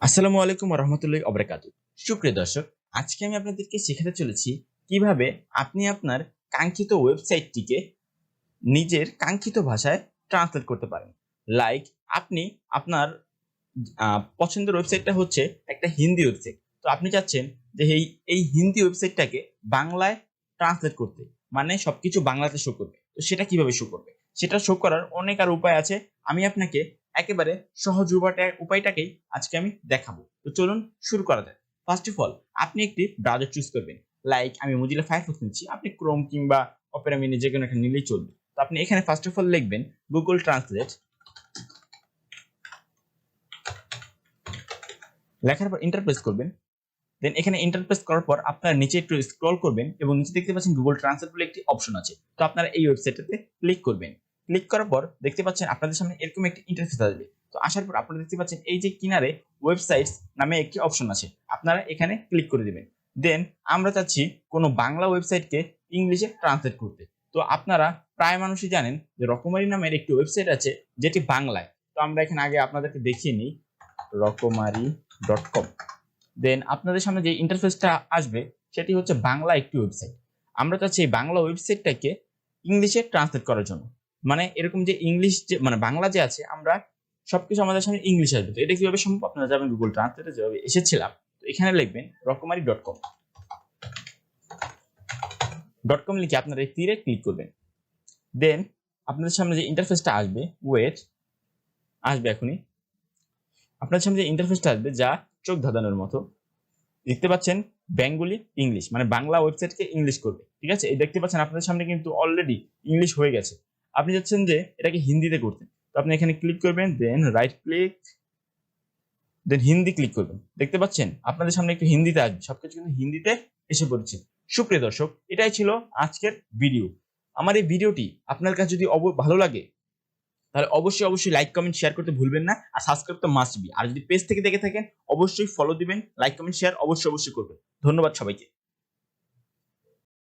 আসসালামু আলাইকুম ওয়া রাহমাতুল্লাহি ওয়া বারাকাতুহু। সুপ্রিয় দর্শক, আজকে আমি আপনাদেরকে শেখাতে চলেছি কিভাবে আপনি আপনার কাঙ্ক্ষিত ওয়েবসাইটটিকে নিজের কাঙ্ক্ষিত ভাষায় ট্রান্সলেট করতে পারেন। লাইক আপনি আপনার পছন্দের ওয়েবসাইটটা হচ্ছে একটা হিন্দি ওয়েবসাইট। তো আপনি চাচ্ছেন যে এই হিন্দি ওয়েবসাইটটাকে বাংলায় ট্রান্সলেট করতে। মানে সবকিছু বাংলাতে শো করবে। তো সেটা কিভাবে শো করবে? সেটা শো করার অনেক আর উপায় আছে। আমি আপনাকে একেবারে সহজ উপায়টাকেই আজকে আমি দেখাবো। তো চলুন শুরু করা যাক। ফার্স্ট অফ অল আপনি একটি ব্রাউজার চুজ করবেন। লাইক আমি Mozilla Firefox নিচ্ছি। আপনি Chrome কিংবা Opera Mini যেকোনো একটা নিলেই চলবে। তো আপনি এখানে ফার্স্ট অফ অল লিখবেন Google Translate। লেখার পর এন্টার প্রেস করবেন। দেন এখানে এন্টার প্রেস করার পর আপনারা নিচে একটু স্ক্রল করবেন এবং নিচে দেখতে পাচ্ছেন গুগল ট্রান্সলেট বলে একটি অপশন আছে। তো আপনারা এই ওয়েবসাইটটাতে ক্লিক করবেন। ক্লিক করার পর দেখতে পাচ্ছেন আপনাদের সামনে এরকম একটি ইন্টারফেস আসবে। তো আসার পর আপনারা দেখতে পাচ্ছেন এই যে কিনারে ওয়েবসাইটস নামে একটি অপশন আছে। আপনারা এখানে ক্লিক করে দিবেন। দেন আমরা চাচ্ছি কোনো বাংলা ওয়েবসাইটকে ইংলিশে ট্রান্সলেট করতে। তো আপনারা প্রায় মানুষই জানেন যে রকমারি নামের একটি ওয়েবসাইট আছে যেটি বাংলায়। তো আমরা এখানে আগে আপনাদেরকে দেখিয়ে নিই রকমারি.com। দেন আপনাদের সামনে যে ইন্টারফেসটা আসবে সেটি হচ্ছে বাংলা একটি ওয়েবসাইট। আমরা চাচ্ছি এই বাংলা ওয়েবসাইটটাকে ইংলিশে ট্রান্সলেট করার জন্য। মানে এরকম যে ইংলিশ যে মানে বাংলা যে আছে আমরা সবকিছু আমাদের সামনে ইংলিশ আসবে। তো এটা কিভাবে সম্ভব? আপনারা যাবেন গুগল ট্রান্সলেটে যেভাবে এসেছিলাম। তো এখানে লিখবেন রকমারি.com। .com লিখে আপনারা এই তীরে ক্লিক করবেন। দেন আপনাদের সামনে যে ইন্টারফেসটা আসবে আসবে এখনই। আপনাদের সামনে যে ইন্টারফেসটা আসবে যা চোখ ধাঁধানোর মতো। দেখতে পাচ্ছেন বেঙ্গলি ইংলিশ মানে বাংলা ওয়েবসাইটকে ইংলিশ করবে। ঠিক আছে, এই দেখতে পাচ্ছেন আপনাদের সামনে কিন্তু অলরেডি ইংলিশ হয়ে গেছে। আপনি চাচ্ছেন যে এটাকে হিন্দিতে করতে। তো আপনি এখানে ক্লিক করবেন, দেন রাইট ক্লিক, দেন হিন্দি ক্লিক করবেন। দেখতে পাচ্ছেন আপনাদের সামনে একটু হিন্দিতে আসবে। সবকিছু কিন্তু হিন্দিতে এসে পড়েছে। সুপ্রিয় দর্শক, এটাই ছিল আজকের ভিডিও। আমার এই ভিডিওটি আপনার কাছে যদি ভালো লাগে তাহলে অবশ্যই লাইক কমেন্ট শেয়ার করতে ভুলবেন না, আর সাবস্ক্রাইব তো মাস্ট বি। আর যদি পেজ থেকে দেখে থাকেন অবশ্যই ফলো দিবেন, লাইক কমেন্ট শেয়ার অবশ্যই করবেন। ধন্যবাদ সবাইকে।